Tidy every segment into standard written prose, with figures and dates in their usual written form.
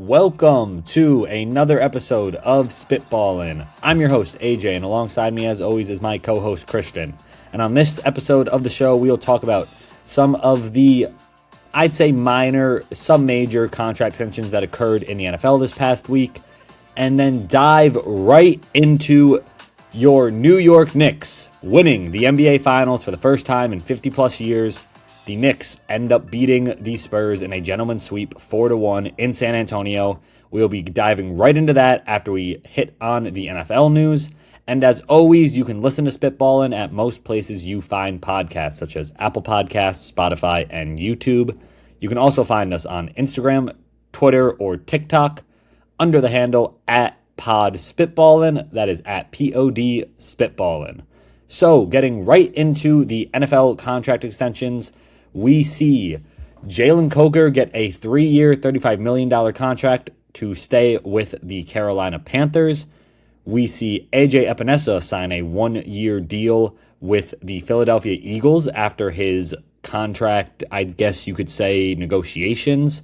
Welcome to another episode of SpitBallin. I'm your host, AJ, and alongside me, as always, is my co-host, Christian. And on this episode of the show, we'll talk about some of the, I'd say, minor, some major contract extensions that occurred in the NFL this past week, and then dive right into your New York Knicks winning the NBA Finals for the first time in 50-plus years. The Knicks end up beating the Spurs in a gentleman's sweep 4-1 in San Antonio. We'll be diving right into that after we hit on the NFL news. And as always, you can listen to SpitBallin at most places you find podcasts, such as Apple Podcasts, Spotify, and YouTube. You can also find us on Instagram, Twitter, or TikTok under the handle at PodSpitBallin. That is at POD Spitballin. So, getting right into the NFL contract extensions, we see Jalen Coker get a 3-year, $35 million contract to stay with the Carolina Panthers. We see AJ Epinesa sign a 1-year deal with the Philadelphia Eagles after his contract, I guess you could say, negotiations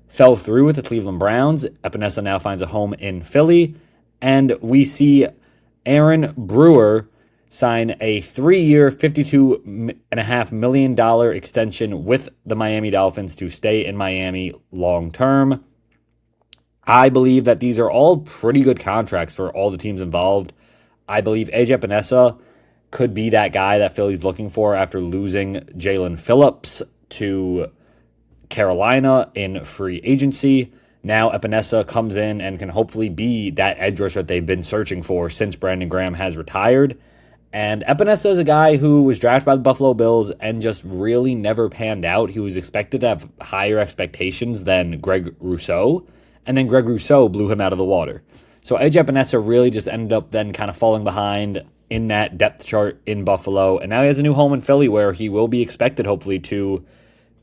fell through with the Cleveland Browns. Epinesa now finds a home in Philly. And we see Aaron Brewer sign a 3-year, $52.5 million extension with the Miami Dolphins to stay in Miami long term. I believe that these are all pretty good contracts for all the teams involved. I believe AJ Epinesa could be that guy that Philly's looking for after losing Jalen Phillips to Carolina in free agency. Now Epinesa comes in and can hopefully be that edge rusher that they've been searching for since Brandon Graham has retired. And Epinesa is a guy who was drafted by the Buffalo Bills and just really never panned out. He was expected to have higher expectations than Greg Rousseau, and then Greg Rousseau blew him out of the water. So AJ Epinesa really just ended up then kind of falling behind in that depth chart in Buffalo, and now he has a new home in Philly where he will be expected, hopefully, to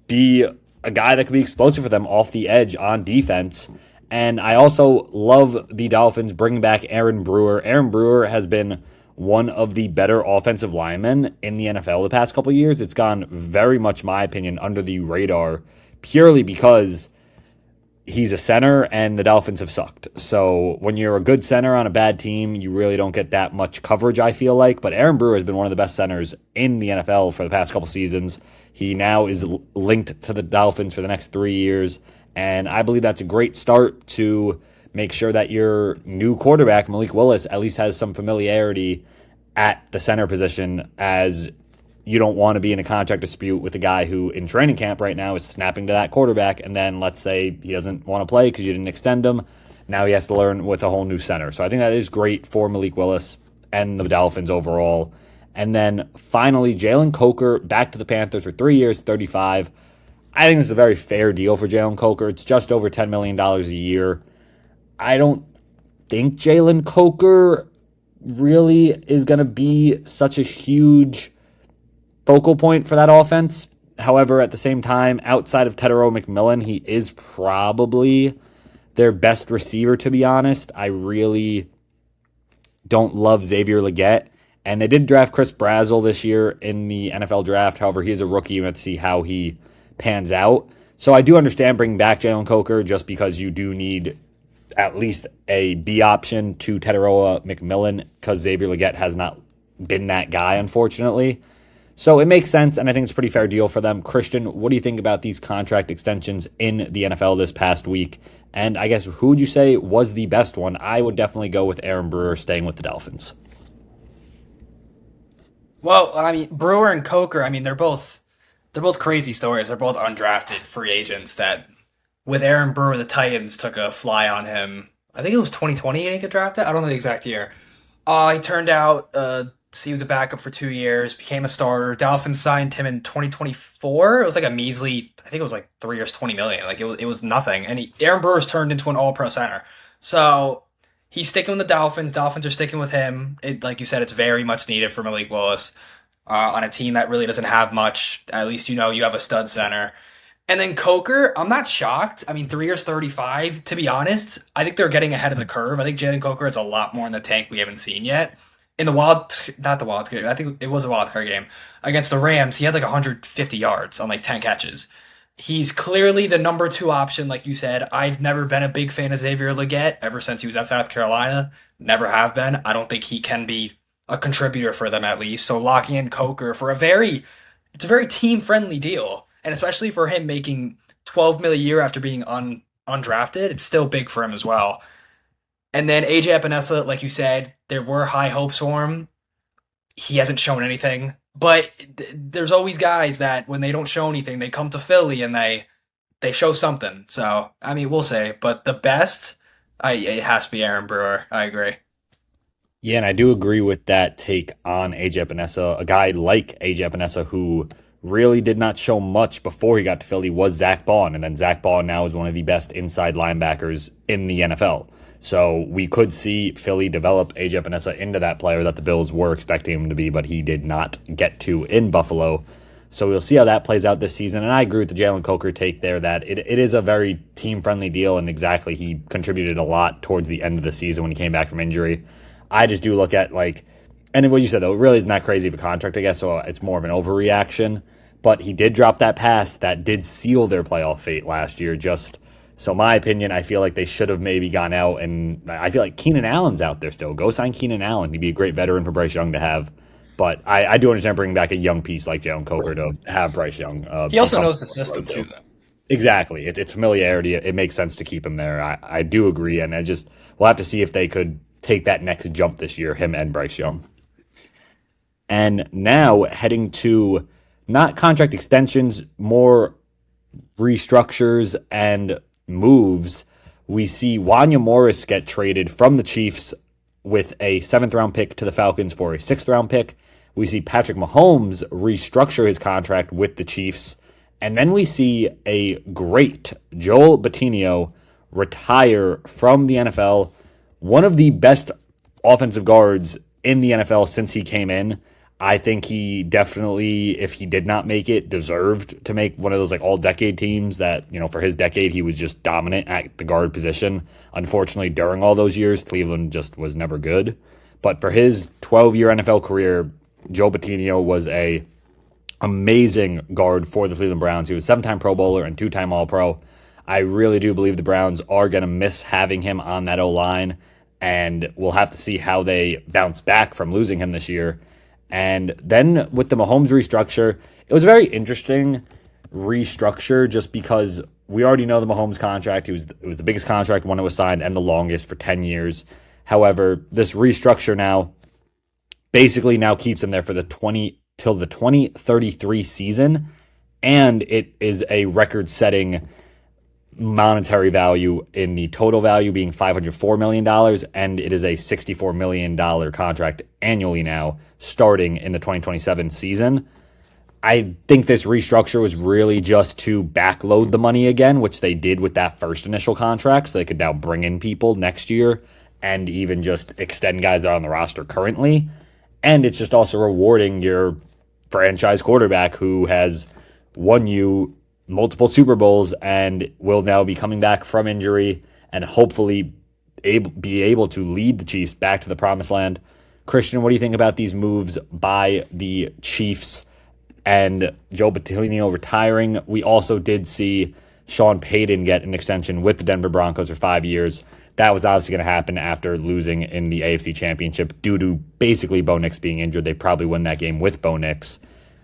be a guy that could be explosive for them off the edge on defense. And I also love the Dolphins bringing back Aaron Brewer. Aaron Brewer has been one of the better offensive linemen in the NFL the past couple of years. It's gone very much, my opinion, under the radar purely because he's a center and the Dolphins have sucked. So when you're a good center on a bad team, you really don't get that much coverage, I feel like. But Aaron Brewer has been one of the best centers in the NFL for the past couple seasons. He now is linked to the Dolphins for the next 3 years. And I believe that's a great start to make sure that your new quarterback, Malik Willis, at least has some familiarity at the center position, as you don't want to be in a contract dispute with a guy who in training camp right now is snapping to that quarterback, and then let's say he doesn't want to play because you didn't extend him. Now he has to learn with a whole new center. So I think that is great for Malik Willis and the Dolphins overall. And then finally, Jalen Coker back to the Panthers for 3 years, 35. I think this is a very fair deal for Jalen Coker. It's just over $10 million a year. I don't think Jalen Coker really is going to be such a huge focal point for that offense. However, at the same time, outside of Tedero McMillan, he is probably their best receiver, to be honest. I really don't love Xavier Legette. And they did draft Chris Brazzell this year in the NFL draft. However, he is a rookie. We have to see how he pans out. So I do understand bringing back Jalen Coker just because you do need at least a B option to Tedero McMillan because Xavier Legette has not been that guy, unfortunately. So it makes sense, and I think it's a pretty fair deal for them. Christian, what do you think about these contract extensions in the NFL this past week? And I guess who would you say was the best one? I would definitely go with Aaron Brewer staying with the Dolphins. Well, I mean, Brewer and Coker, I mean, they're both crazy stories. They're both undrafted free agents that, with Aaron Brewer, the Titans took a fly on him. I think it was 2020 he got drafted. I don't know the exact year. He turned out he was a backup for 2 years, became a starter. Dolphins signed him in 2024. It was like a measly, I think it was like 3 years, $20 million. Like it was nothing. And Aaron Brewer's turned into an all-pro center. So he's sticking with the Dolphins. Dolphins are sticking with him. Like you said, it's very much needed for Malik Willis on a team that really doesn't have much. At least you know you have a stud center. And then Coker, I'm not shocked. I mean, 3 years, 35. To be honest, I think they're getting ahead of the curve. I think Jalen Coker has a lot more in the tank we haven't seen yet. In the not the wild card, I think it was a wild card game against the Rams. He had like 150 yards on like 10 catches. He's clearly the number two option, like you said. I've never been a big fan of Xavier Legette ever since he was at South Carolina. Never have been. I don't think he can be a contributor for them at least. So locking in Coker for it's a very team friendly deal, and especially for him making 12 mil a year after being undrafted, it's still big for him as well. And then AJ Epinesa, like you said, there were high hopes for him. He hasn't shown anything. But there's always guys that when they don't show anything, they come to Philly and they show something. So I mean, we'll say. But the best, it has to be Aaron Brewer. I agree. Yeah, and I do agree with that take on AJ Epinesa. A guy like AJ Epinesa who really did not show much before he got to Philly was Zach Bond, and then Zach Bond now is one of the best inside linebackers in the NFL. So we could see Philly develop AJ Epinesa into that player that the Bills were expecting him to be, but he did not get to in Buffalo. So we'll see how that plays out this season. And I agree with the Jalen Coker take there that it is a very team-friendly deal, and exactly he contributed a lot towards the end of the season when he came back from injury. I just do look at and what you said though, it really isn't that crazy of a contract, I guess, so it's more of an overreaction. But he did drop that pass that did seal their playoff fate last year. Just so my opinion, I feel like they should have maybe gone out, and I feel like Keenan Allen's out there still. Go sign Keenan Allen. He'd be a great veteran for Bryce Young to have. But I do understand bringing back a young piece like Jalen Coker to have Bryce Young. He also knows the system too, though. Exactly. It's familiarity. It makes sense to keep him there. I do agree, and we'll have to see if they could take that next jump this year, him and Bryce Young. And now heading to not contract extensions, more restructures and moves. We see Wanya Morris get traded from the Chiefs with a 7th-round pick to the Falcons for a 6th-round pick. We see Patrick Mahomes restructure his contract with the Chiefs. And then we see a great Joel Bitonio retire from the NFL. One of the best offensive guards in the NFL since he came in. I think he definitely, if he did not make it, deserved to make one of those all-decade teams that, for his decade, he was just dominant at the guard position. Unfortunately, during all those years, Cleveland just was never good. But for his 12-year NFL career, Joe Bitonio was a amazing guard for the Cleveland Browns. He was a 7-time Pro Bowler and 2-time All-Pro. I really do believe the Browns are going to miss having him on that O-line, and we'll have to see how they bounce back from losing him this year. And then with the Mahomes restructure, it was a very interesting restructure just because we already know the Mahomes contract. It was the biggest contract when it was signed and the longest for 10 years. However, this restructure now basically now keeps him there for the 2033 season, and it is a record-setting monetary value in the total value being $504 million, and it is a $64 million contract annually now, starting in the 2027 season. I think this restructure was really just to backload the money again, which they did with that first initial contract, so they could now bring in people next year and even just extend guys that are on the roster currently. And it's just also rewarding your franchise quarterback who has won you multiple Super Bowls and will now be coming back from injury and hopefully be able to lead the Chiefs back to the promised land. Christian, what do you think about these moves by the Chiefs and Joe Bitonio retiring? We also did see Sean Payton get an extension with the Denver Broncos for 5 years. That was obviously going to happen after losing in the AFC Championship due to basically Bo Nix being injured. They probably win that game with Bo Nix.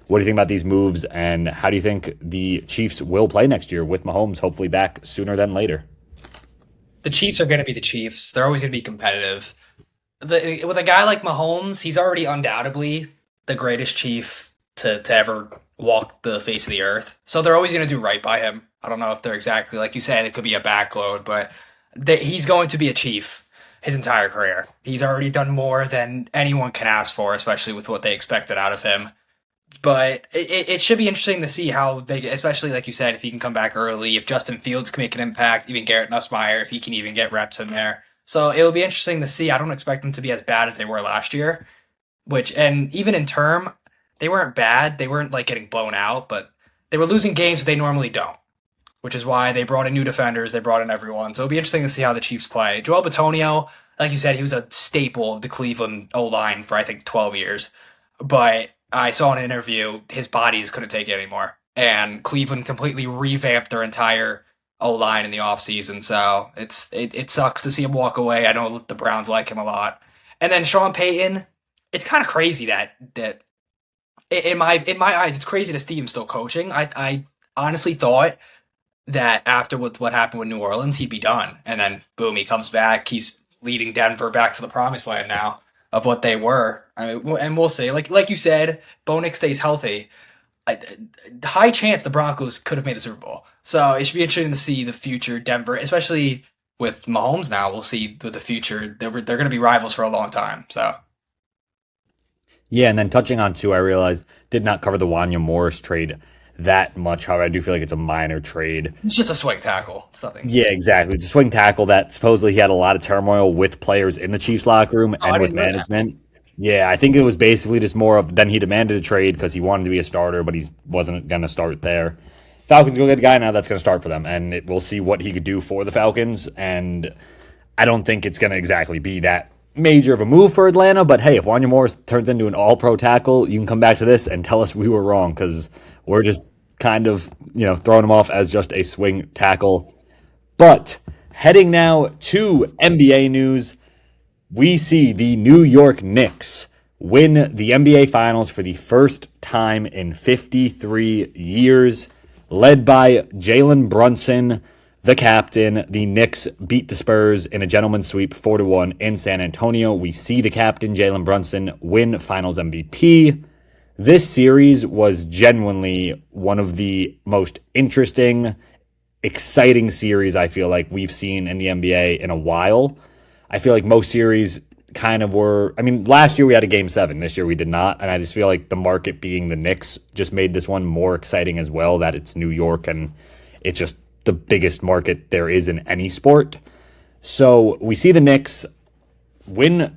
What do you think about these moves, and how do you think the Chiefs will play next year with Mahomes hopefully back sooner than later? The Chiefs are going to be the Chiefs. They're always going to be competitive. With a guy like Mahomes, he's already undoubtedly the greatest Chief to ever walk the face of the earth. So they're always going to do right by him. I don't know if they're exactly, like you said, it could be a backload, but he's going to be a Chief his entire career. He's already done more than anyone can ask for, especially with what they expected out of him. But it should be interesting to see how they, especially like you said, if he can come back early, if Justin Fields can make an impact, even Garrett Nussmeier, if he can even get reps in there. So it'll be interesting to see. I don't expect them to be as bad as they were last year, and even in term, they weren't bad. They weren't getting blown out, but they were losing games they normally don't, which is why they brought in new defenders. They brought in everyone. So it'll be interesting to see how the Chiefs play. Joel Bitonio, like you said, he was a staple of the Cleveland O-line for, I think, 12 years. But I saw in an interview his body just couldn't take it anymore. and Cleveland completely revamped their entire O line in the offseason. So it sucks to see him walk away. I know the Browns like him a lot. And then Sean Payton, it's kind of crazy that in my eyes, it's crazy to see him still coaching. I honestly thought that after what happened with New Orleans, he'd be done, and then boom, he comes back. He's leading Denver back to the promised land now of what they were. I mean, and we'll see. Like you said, Bo Nix stays healthy. I, high chance the Broncos could have made the Super Bowl. So it should be interesting to see the future Denver, especially with Mahomes now. We'll see with the future. They're going to be rivals for a long time. So Yeah, and then touching on two, I realized did not cover the Wanya Morris trade that much. However, I do feel like it's a minor trade. it's just a swing tackle. It's nothing. Yeah, exactly. It's a swing tackle that supposedly he had a lot of turmoil with players in the Chiefs locker room Oh, I and with didn't know that. management. Yeah, I think it was basically just more of then he demanded a trade because he wanted to be a starter, but he wasn't going to start there. Falcons go get a guy now that's going to start for them, and we'll see what he could do for the Falcons. And I don't think it's going to exactly be that major of a move for Atlanta. But hey, if Wanya Morris turns into an all-pro tackle, you can come back to this and tell us we were wrong because we're just kind of throwing him off as just a swing tackle. But heading now to NBA news, we see the New York Knicks win the NBA Finals for the first time in 53 years, led by Jalen Brunson, the captain. The Knicks beat the Spurs in a gentleman's sweep 4-1 in San Antonio. We see the captain, Jalen Brunson, win Finals MVP. This series was genuinely one of the most interesting, exciting series I feel like we've seen in the NBA in a while. I feel like most series kind of were. I mean, last year we had a game seven. This year we did not. And I just feel like the market being the Knicks just made this one more exciting as well, that it's New York and it's just the biggest market there is in any sport. So we see the Knicks win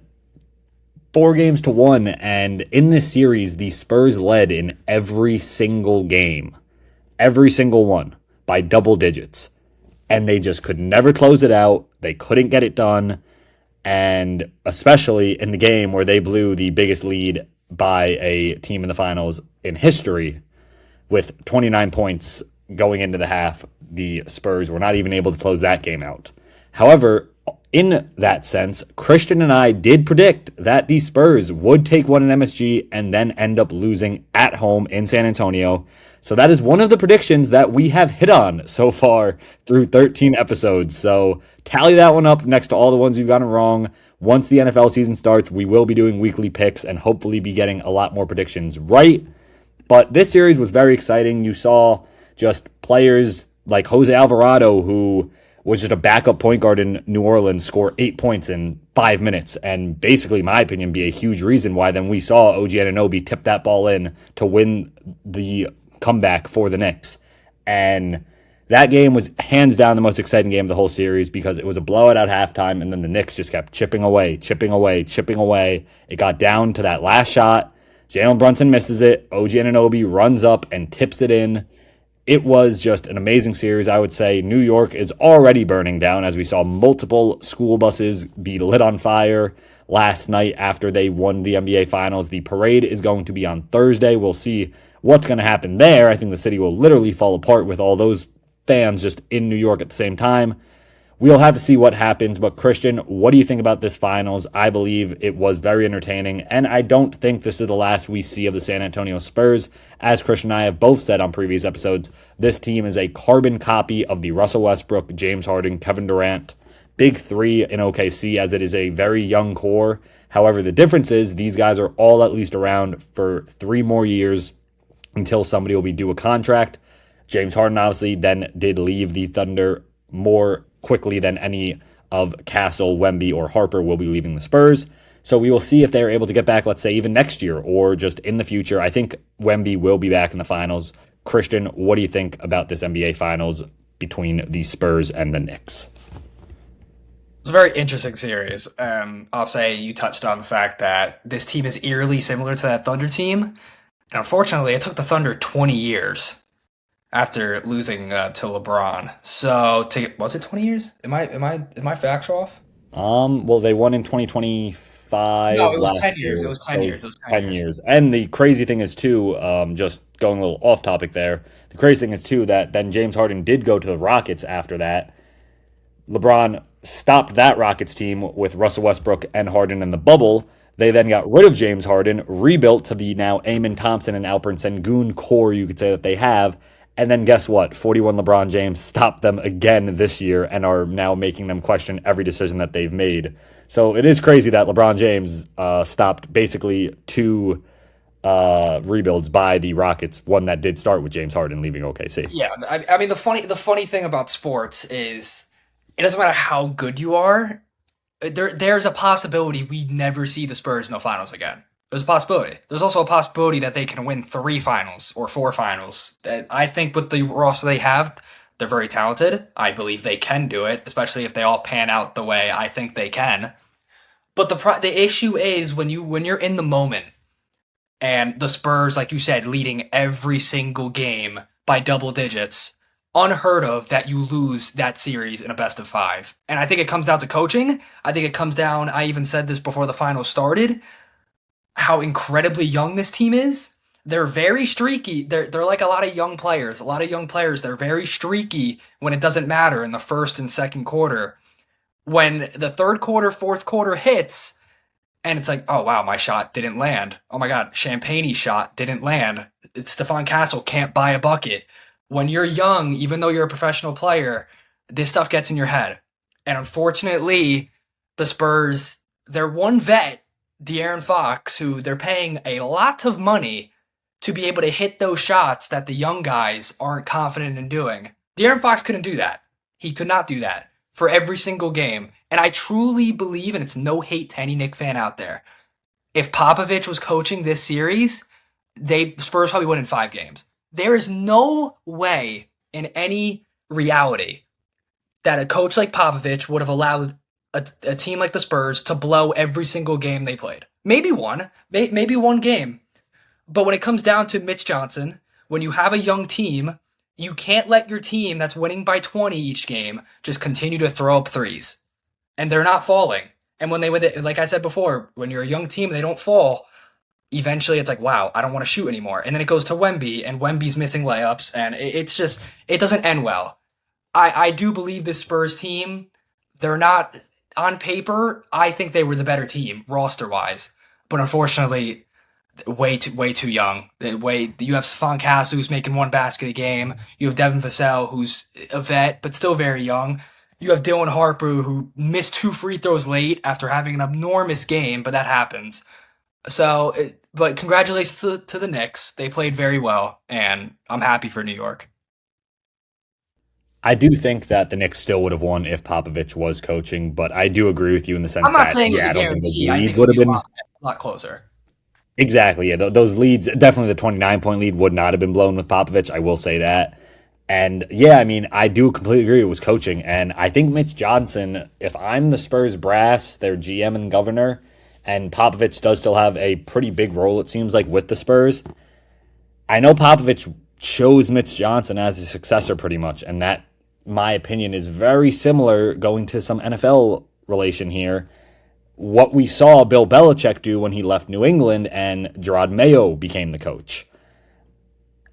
4-1, and in this series, the Spurs led in every single game, every single one, by double digits. And they just could never close it out. They couldn't get it done. And especially in the game where they blew the biggest lead by a team in the finals in history with 29 points going into the half, the Spurs were not even able to close that game out. However, in that sense, Christian and I did predict that the Spurs would take one in MSG and then end up losing at home in San Antonio. So that is one of the predictions that we have hit on so far through 13 episodes. So tally that one up next to all the ones you've gotten wrong. Once the NFL season starts, we will be doing weekly picks and hopefully be getting a lot more predictions right. But this series was very exciting. You saw just players like Jose Alvarado, who was just a backup point guard in New Orleans, score 8 points in 5 minutes, and basically, in my opinion, be a huge reason why then we saw OG Anunoby tip that ball in to win the comeback for the Knicks. And that game was hands down the most exciting game of the whole series because it was a blowout at halftime, and then the Knicks just kept chipping away, chipping away, chipping away. It got down to that last shot. Jalen Brunson misses it. OG Anunoby runs up and tips it in. It was just an amazing series, I would say. New York is already burning down as we saw multiple school buses be lit on fire last night after they won the NBA Finals. The parade is going to be on Thursday. We'll see what's going to happen there. I think the city will literally fall apart with all those fans just in New York at the same time. We'll have to see what happens, but Christian, what do you think about this finals? I believe it was very entertaining, and I don't think this is the last we see of the San Antonio Spurs. As Christian and I have both said on previous episodes, this team is a carbon copy of the Russell Westbrook, James Harden, Kevin Durant big three in OKC, as it is a very young core. However, the difference is these guys are all at least around for 3 more years until somebody will be due a contract. James Harden obviously then did leave the Thunder more quickly than any of Castle, Wemby, or Harper will be leaving the Spurs. So we will see if they're able to get back, let's say, even next year or just in the future. I think Wemby will be back in the finals. Christian, what do you think about this NBA Finals between the Spurs and the Knicks? It's a very interesting series. I'll say you touched on the fact that this team is eerily similar to that Thunder team. And unfortunately, it took the Thunder 20 years after losing to LeBron. So was it 20 years? Am I facts off? Well, they won in 2025 No, it was last 10 years. year. It was So 10 it years. was It was 10 10 years. years. And the crazy thing is too, just going a little off topic there. The crazy thing is, too, that then James Harden did go to the Rockets after that. LeBron stopped that Rockets team with Russell Westbrook and Harden in the bubble. They then got rid of James Harden, rebuilt to the now Amen Thompson and Alperen Sengun core, you could say, that they have. And then guess what? 41 LeBron James stopped them again this year and are now making them question every decision that they've made. So it is crazy that LeBron James stopped basically two rebuilds by the Rockets, one that did start with James Harden leaving OKC. Yeah, I mean the funny thing about sports is it doesn't matter how good you are. There's a possibility we never see the Spurs in the finals again. There's a possibility. There's also a possibility that they can win 3 finals or 4 finals. That I think with the roster they have, they're very talented. I believe they can do it, especially if they all pan out the way I think they can. But the issue is when you're in the moment and the Spurs, like you said, leading every single game by double digits, unheard of that you lose that series in a best of 5. And I think it comes down to coaching. I think it comes down, I even said this before the finals started, how incredibly young this team is. They're very streaky. They're like a lot of young players. They're very streaky when it doesn't matter in the first and second quarter. When the third quarter, fourth quarter hits, and it's like, oh wow, my shot didn't land. Oh my God, Champagne's shot didn't land. Stephon Castle can't buy a bucket. When you're young, even though you're a professional player, this stuff gets in your head. And unfortunately, the Spurs, their one vet, De'Aaron Fox, who they're paying a lot of money to be able to hit those shots that the young guys aren't confident in doing. De'Aaron Fox couldn't do that. He could not do that for every single game. And I truly believe, and it's no hate to any Knicks fan out there, if Popovich was coaching this series, Spurs probably win in 5 games. There is no way in any reality that a coach like Popovich would have allowed a team like the Spurs to blow every single game they played. Maybe one game. But when it comes down to Mitch Johnson, when you have a young team, you can't let your team that's winning by 20 each game just continue to throw up threes. And they're not falling. And when they win it, like I said before, when you're a young team and they don't fall, eventually it's like, wow, I don't want to shoot anymore. And then it goes to Wemby, and Wemby's missing layups, and it doesn't end well. I do believe this Spurs team, they're not, on paper, I think they were the better team, roster-wise. But unfortunately, way too young. You have Stephon Castle, who's making 1 basket a game. You have Devin Vassell, who's a vet, but still very young. You have Dylan Harper, who missed 2 free throws late after having an enormous game, but that happens. So, but congratulations to the Knicks. They played very well, and I'm happy for New York. I do think that the Knicks still would have won if Popovich was coaching, but I do agree with you in the sense I'm not that, saying it's yeah, a I don't think guarantee. the I lead think it would would have be a been. lot closer. Exactly, yeah. Those leads, definitely the 29-point lead would not have been blown with Popovich, I will say that. And yeah, I mean, I do completely agree it was coaching. And I think Mitch Johnson, if I'm the Spurs brass, their GM and governor, and Popovich does still have a pretty big role, it seems like, with the Spurs, I know Popovich chose Mitch Johnson as his successor pretty much, and that, my opinion, is very similar, going to some NFL relation here, what we saw Bill Belichick do when he left New England and Gerard Mayo became the coach.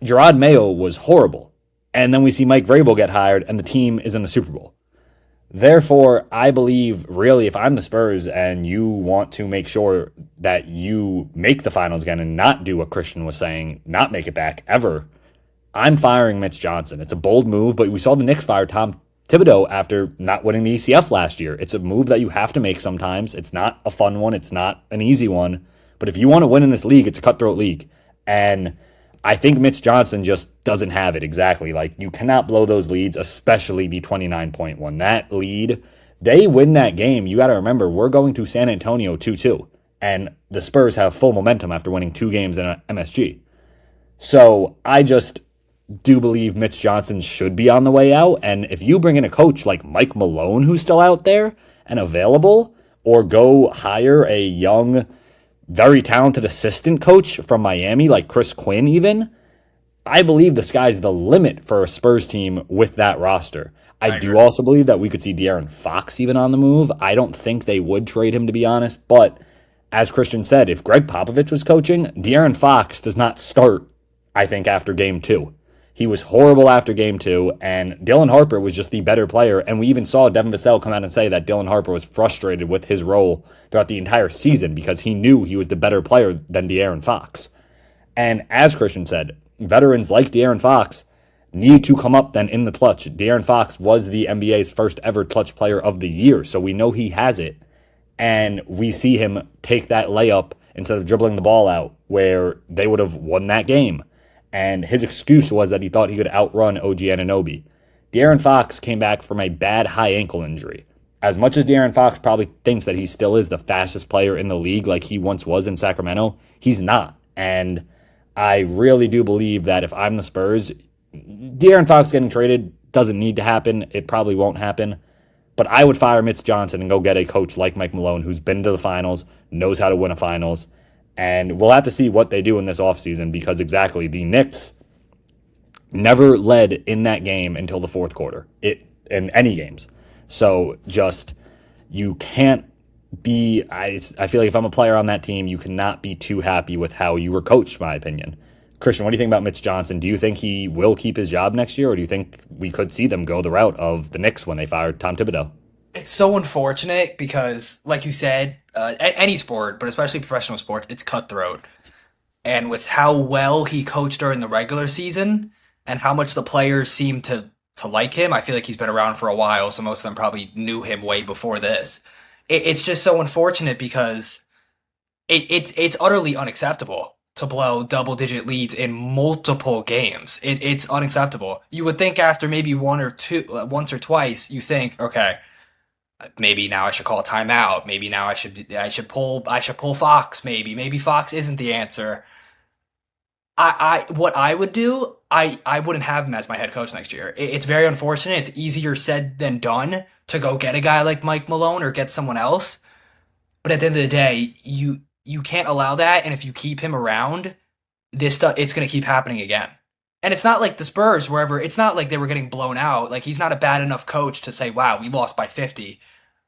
Gerard Mayo was horrible. And then we see Mike Vrabel get hired and the team is in the Super Bowl. Therefore, I believe, really, if I'm the Spurs and you want to make sure that you make the finals again and not do what Christian was saying, not make it back ever, I'm firing Mitch Johnson. It's a bold move, but we saw the Knicks fire Tom Thibodeau after not winning the ECF last year. It's a move that you have to make sometimes. It's not a fun one. It's not an easy one. But if you want to win in this league, it's a cutthroat league. And I think Mitch Johnson just doesn't have it exactly. Like, you cannot blow those leads, especially the 29-point one. That lead, they win that game. You got to remember, we're going to San Antonio 2-2. And the Spurs have full momentum after winning 2 games in MSG. So I just do believe Mitch Johnson should be on the way out. And if you bring in a coach like Mike Malone, who's still out there and available, or go hire a young, very talented assistant coach from Miami like Chris Quinn even, I believe the sky's the limit for a Spurs team with that roster. I do also believe that we could see De'Aaron Fox even on the move. I don't think they would trade him, to be honest. But as Christian said, if Greg Popovich was coaching, De'Aaron Fox does not start I think, after game two. He was horrible after game two, and Dylan Harper was just the better player. And we even saw Devin Vassell come out and say that Dylan Harper was frustrated with his role throughout the entire season because he knew he was the better player than De'Aaron Fox. And as Christian said, veterans like De'Aaron Fox need to come up then in the clutch. De'Aaron Fox was the NBA's first ever clutch player of the year, so we know he has it. And we see him take that layup instead of dribbling the ball out where they would have won that game. And his excuse was that he thought he could outrun OG Anunoby. De'Aaron Fox came back from a bad high ankle injury. As much as De'Aaron Fox probably thinks that he still is the fastest player in the league like he once was in Sacramento, he's not. And I really do believe that if I'm the Spurs, De'Aaron Fox getting traded doesn't need to happen. It probably won't happen. But I would fire Mitch Johnson and go get a coach like Mike Malone who's been to the finals, knows how to win a finals. And we'll have to see what they do in this offseason because exactly, the Knicks never led in that game until the fourth quarter in any games. So just, you can't be, I feel like if I'm a player on that team, you cannot be too happy with how you were coached, in my opinion. Christian, what do you think about Mitch Johnson? Do you think he will keep his job next year, or do you think we could see them go the route of the Knicks when they fired Tom Thibodeau? It's so unfortunate because, like you said, any sport, but especially professional sports, it's cutthroat. And with how well he coached during the regular season and how much the players seem to like him, I feel like he's been around for a while, so most of them probably knew him way before this. It's just so unfortunate because it's utterly unacceptable to blow double-digit leads in multiple games. It's unacceptable. You would think after maybe once or twice, you think, okay, maybe now I should call a timeout. Maybe now I should pull Fox. Maybe Fox isn't the answer. What I would do, I wouldn't have him as my head coach next year. It's very unfortunate. It's easier said than done to go get a guy like Mike Malone or get someone else. But at the end of the day, you can't allow that, and if you keep him around, this stuff, it's going to keep happening again. And it's not like the Spurs, it's not like they were getting blown out. Like, he's not a bad enough coach to say, wow, we lost by 50.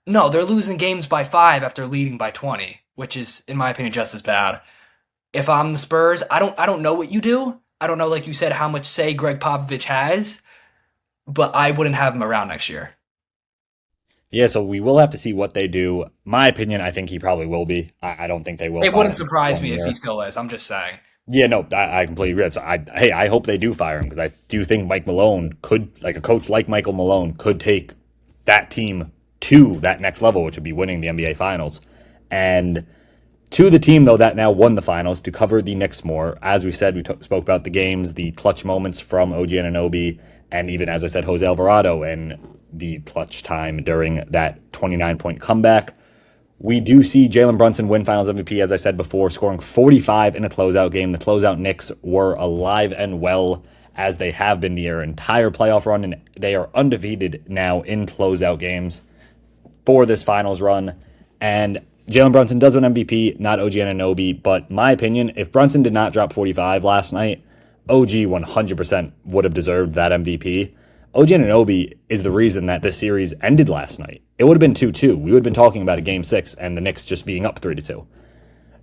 No, they're losing games by 5 after leading by 20, which is, in my opinion, just as bad. If I'm the Spurs, I don't know what you do. I don't know, like you said, how much say Greg Popovich has, but I wouldn't have him around next year. Yeah, so we will have to see what they do. My opinion, I think he probably will be. I don't think they will. It wouldn't surprise me if he still is. I'm just saying. Yeah, no, I completely agree. So I hope they do fire him because I do think Mike Malone could, like a coach like Michael Malone, could take that team to that next level, which would be winning the NBA Finals. And to the team, though, that now won the finals, to cover the Knicks more. As we said, we spoke about the games, the clutch moments from OG Anunoby, and even, as I said, Jose Alvarado and the clutch time during that 29-point comeback. We do see Jalen Brunson win Finals MVP, as I said before, scoring 45 in a closeout game. The closeout Knicks were alive and well, as they have been their entire playoff run, and they are undefeated now in closeout games for this finals run. And Jalen Brunson does win MVP, not OG Anunoby, but my opinion, if Brunson did not drop 45 last night, OG 100% would have deserved that MVP. OG Anunoby is the reason that this series ended last night. It would have been 2-2. We would have been talking about a Game 6 and the Knicks just being up 3-2.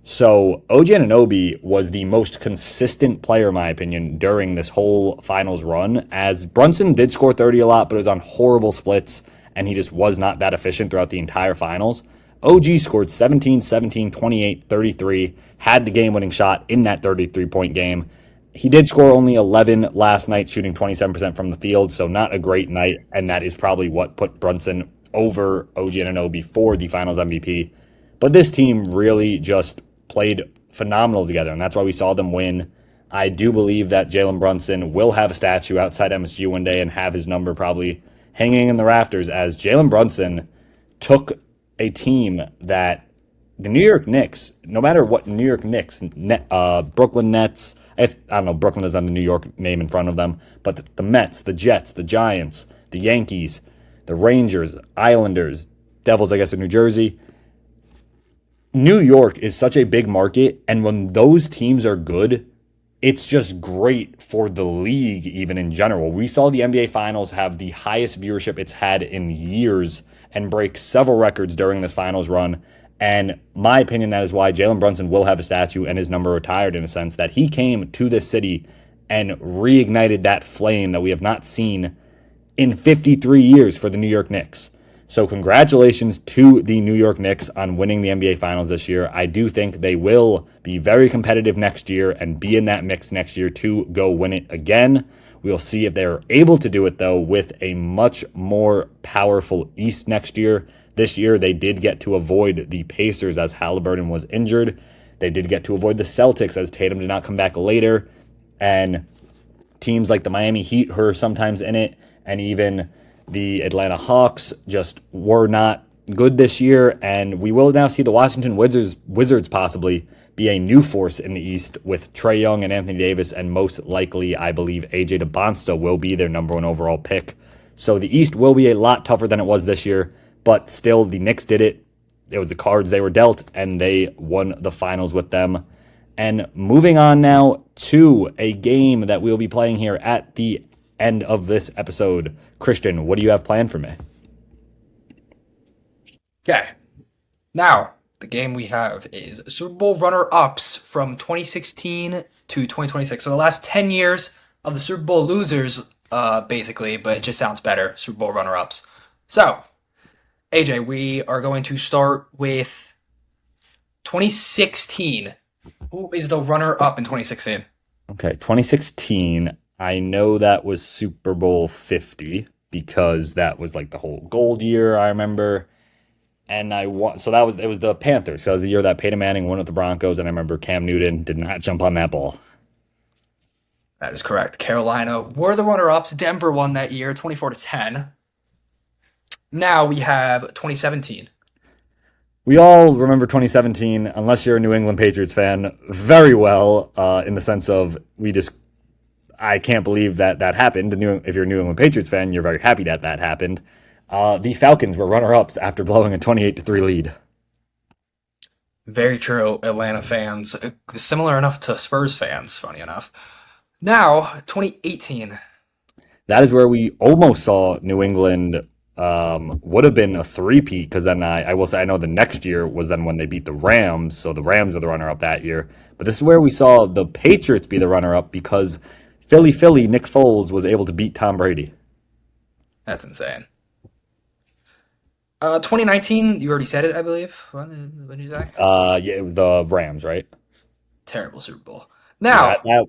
So OG Anunoby was the most consistent player, in my opinion, during this whole finals run, as Brunson did score 30 a lot, but it was on horrible splits, and he just was not that efficient throughout the entire finals. OG scored 17, 17, 28, 33, had the game-winning shot in that 33-point game. He did score only 11 last night, shooting 27% from the field, so not a great night, and that is probably what put Brunson over OG Anunoby for the Finals MVP. But this team really just played phenomenal together, and that's why we saw them win. I do believe that Jalen Brunson will have a statue outside MSG one day and have his number probably hanging in the rafters, as Jalen Brunson took a team that the New York Knicks, no matter what New York Knicks, Brooklyn Nets, I don't know, Brooklyn doesn't have the New York name in front of them, but the Mets, the Jets, the Giants, the Yankees, the Rangers, Islanders, Devils, I guess, in New Jersey. New York is such a big market, and when those teams are good, it's just great for the league, even in general. We saw the NBA Finals have the highest viewership it's had in years and break several records during this finals run. And my opinion, that is why Jalen Brunson will have a statue and his number retired, in a sense that he came to this city and reignited that flame that we have not seen in 53 years for the New York Knicks. So congratulations to the New York Knicks on winning the NBA Finals this year. I do think they will be very competitive next year and be in that mix next year to go win it again. We'll see if they're able to do it, though, with a much more powerful East next year. This year, they did get to avoid the Pacers as Halliburton was injured. They did get to avoid the Celtics as Tatum did not come back later. And teams like the Miami Heat, who are sometimes in it, and even the Atlanta Hawks just were not good this year. And we will now see the Washington Wizards possibly be a new force in the East with Trae Young and Anthony Davis, and most likely, I believe, AJ DeBonsta will be their number one overall pick. So the East will be a lot tougher than it was this year, but still, the Knicks did it. It was the cards they were dealt, and they won the finals with them. And moving on now to a game that we'll be playing here at the end of this episode. Christian, what do you have planned for me? Okay. Now, the game we have is Super Bowl runner-ups from 2016 to 2026. So the last 10 years of the Super Bowl losers, basically, but it just sounds better, Super Bowl runner-ups. So, AJ, we are going to start with 2016. Who is the runner-up in 2016? Okay, 2016, I know that was Super Bowl 50 because that was like the whole gold year, I remember. And it was the Panthers. So that was the year that Peyton Manning won with the Broncos, and I remember Cam Newton did not jump on that ball. That is correct. Carolina were the runner-ups. Denver won that year, 24-10. Now we have 2017. We all remember 2017, unless you're a New England Patriots fan, very well, in the sense of I can't believe that happened. If you're a New England Patriots fan, you're very happy that happened. The Falcons were runner-ups after blowing a 28-3 lead. Very true, Atlanta fans. Similar enough to Spurs fans, funny enough. Now, 2018. That is where we almost saw New England would have been a three-peat, because then I will say I know the next year was then when they beat the Rams, so the Rams were the runner-up that year. But this is where we saw the Patriots be the runner-up because Philly, Nick Foles was able to beat Tom Brady. That's insane. 2019, you already said it, I believe. When did you say? Yeah, it was the Rams, right? Terrible Super Bowl. Now, that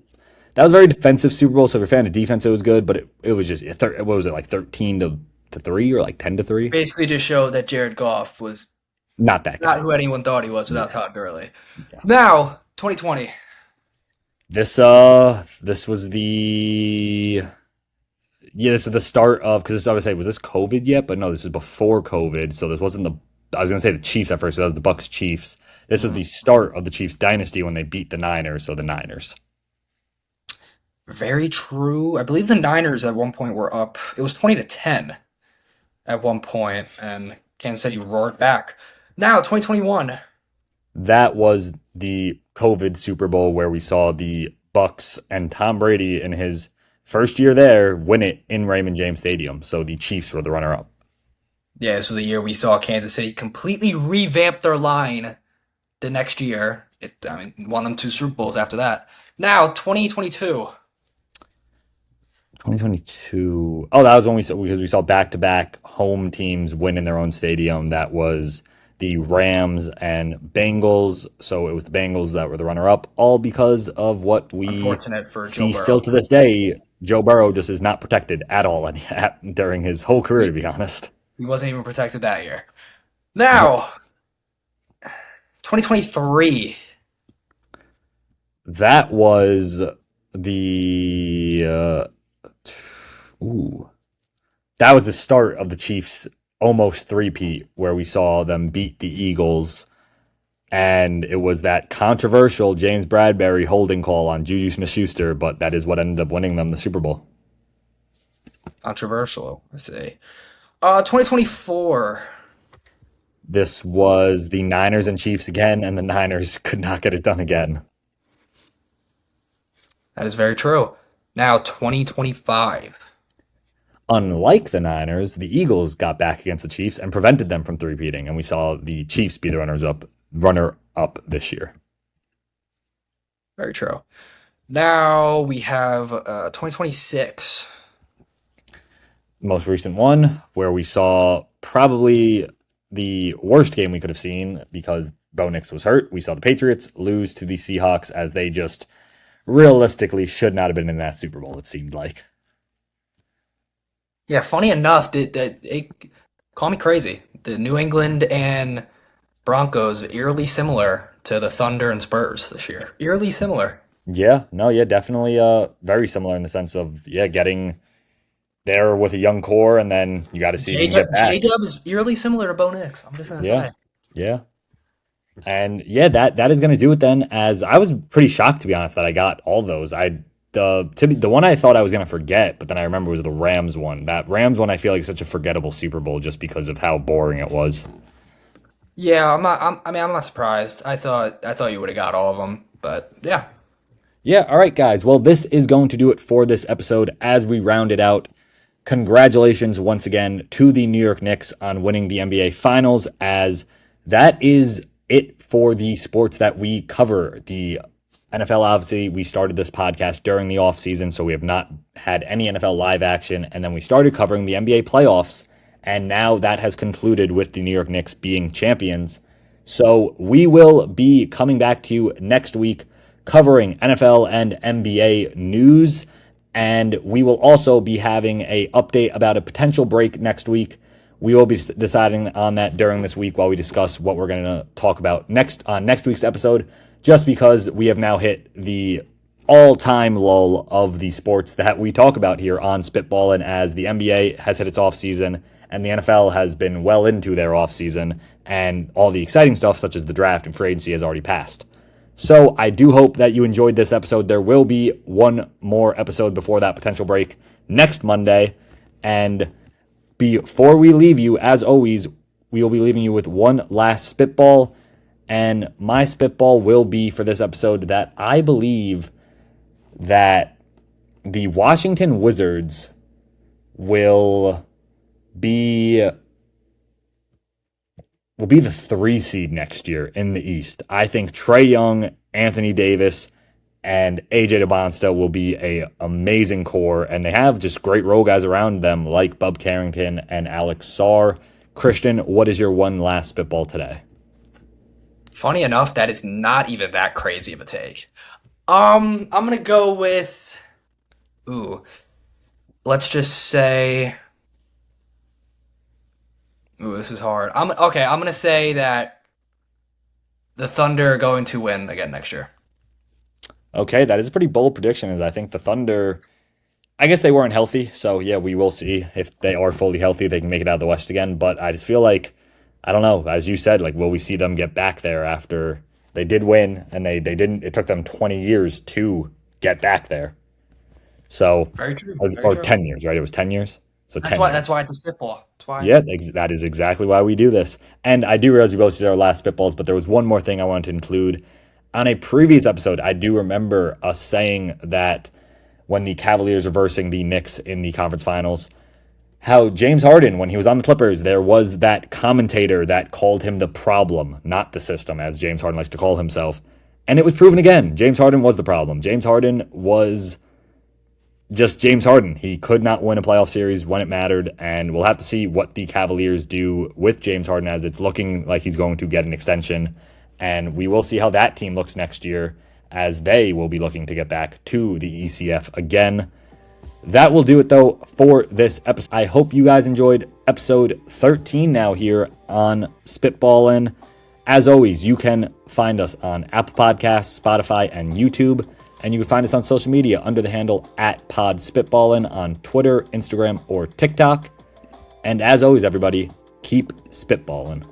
was a very defensive Super Bowl, so if you're a fan of defense, it was good, but it was just, what was it, like 13-3 or like 10-3? Basically just showed that Jared Goff was not that guy. Not who anyone thought he was without Todd Gurley. Yeah. Now, 2020. This was the... Yeah, this is the start of, because I would say, was this COVID yet? But no, this is before COVID. So this wasn't I was going to say the Chiefs at first, so that was the Bucs Chiefs. This was the start of the Chiefs dynasty when they beat the Niners, so the Niners. Very true. I believe the Niners at one point were up. It was 20-10 at one point, and Kansas City roared back. Now, 2021. That was the COVID Super Bowl where we saw the Bucs and Tom Brady in his first year there win it in Raymond James Stadium. So the Chiefs were the runner-up. Yeah, so the year we saw Kansas City completely revamp their line the next year. Won them 2 Super Bowls after that. Now, 2022. 2022. Oh, that was when we saw back-to-back home teams win in their own stadium. That was the Rams and Bengals. So it was the Bengals that were the runner-up, all because of what we see still to this day. Joe Burrow just is not protected at all during his whole career, to be honest. He wasn't even protected that year. Now, 2023. That was the... That was the start of the Chiefs' almost three-peat, where we saw them beat the Eagles, and it was that controversial James Bradbury holding call on Juju Smith-Schuster, but that is what ended up winning them the Super Bowl. Controversial, I see. 2024. This was the Niners and Chiefs again, and the Niners could not get it done again. That is very true. Now, 2025. Unlike the Niners, the Eagles got back against the Chiefs and prevented them from three-peating, and we saw the Chiefs be the runner-up this year. Very true. Now we have 2026. Most recent one where we saw probably the worst game we could have seen because Bo Nix was hurt. We saw the Patriots lose to the Seahawks as they just realistically should not have been in that Super Bowl, it seemed like. Yeah, funny enough, call me crazy. The New England and Broncos eerily similar to the Thunder and Spurs this year. Eerily similar. Yeah, no, yeah, definitely very similar in the sense of, yeah, getting there with a young core and then you got to see if you can get back. J-Dub is eerily similar to Bo Nix. I'm just gonna Yeah, say. yeah. And yeah, that is going to do it then. As I was pretty shocked to be honest that I got all those. The one I thought I was going to forget, but then I remember was the Rams one. That Rams one I feel like is such a forgettable Super Bowl just because of how boring it was. Yeah, I'm not surprised. I thought you would have got all of them, but yeah. Yeah, all right, guys. Well, this is going to do it for this episode as we round it out. Congratulations once again to the New York Knicks on winning the NBA Finals, as that is it for the sports that we cover. The NFL, obviously, we started this podcast during the offseason, so we have not had any NFL live action, and then we started covering the NBA playoffs, and now that has concluded with the New York Knicks being champions. So we will be coming back to you next week covering NFL and NBA news. And we will also be having a update about a potential break next week. We will be deciding on that during this week while we discuss what we're going to talk about next on next week's episode, just because we have now hit the all-time lull of the sports that we talk about here on Spitballin', as the NBA has hit its offseason and the NFL has been well into their offseason, and all the exciting stuff such as the draft and free agency has already passed. So I do hope that you enjoyed this episode. There will be one more episode before that potential break next Monday. And before we leave you, as always, we will be leaving you with one last spitball. And my spitball will be for this episode that I believe that the Washington Wizards will be the 3 seed next year in the East. I think Trae Young, Anthony Davis, and AJ DeBonsta will be a amazing core, and they have just great role guys around them like Bub Carrington and Alex Sarr. Christian, what is your one last spitball today? Funny enough, that is not even that crazy of a take. I'm gonna go with, ooh, let's just say, ooh, this is hard. I'm gonna say that the Thunder are going to win again next year. Okay, that is a pretty bold prediction, as I think the Thunder, I guess they weren't healthy, so yeah, we will see if they are fully healthy, they can make it out of the West again, but I just feel like, I don't know, as you said, like, will we see them get back there after they did win, and they didn't, it took them 20 years to get back there. So, Very true. Very or true. 10 years, right? It was 10 years? So 10 years. That's why it's a spitball. That's why. Yeah, that is exactly why we do this. And I do realize we both did our last spitballs, but there was one more thing I wanted to include. On a previous episode, I do remember us saying that when the Cavaliers were versing the Knicks in the conference finals, how James Harden, when he was on the Clippers, there was that commentator that called him the problem, not the system, as James Harden likes to call himself. And it was proven again. James Harden was the problem. James Harden was just James Harden. He could not win a playoff series when it mattered, and we'll have to see what the Cavaliers do with James Harden, as it's looking like he's going to get an extension, and we will see how that team looks next year, as they will be looking to get back to the ECF again. That will do it, though, for this episode. I hope you guys enjoyed episode 13 now here on Spitballin'. As always, you can find us on Apple Podcasts, Spotify, and YouTube. And you can find us on social media under the handle @PodSpitballin' on Twitter, Instagram, or TikTok. And as always, everybody, keep spitballing.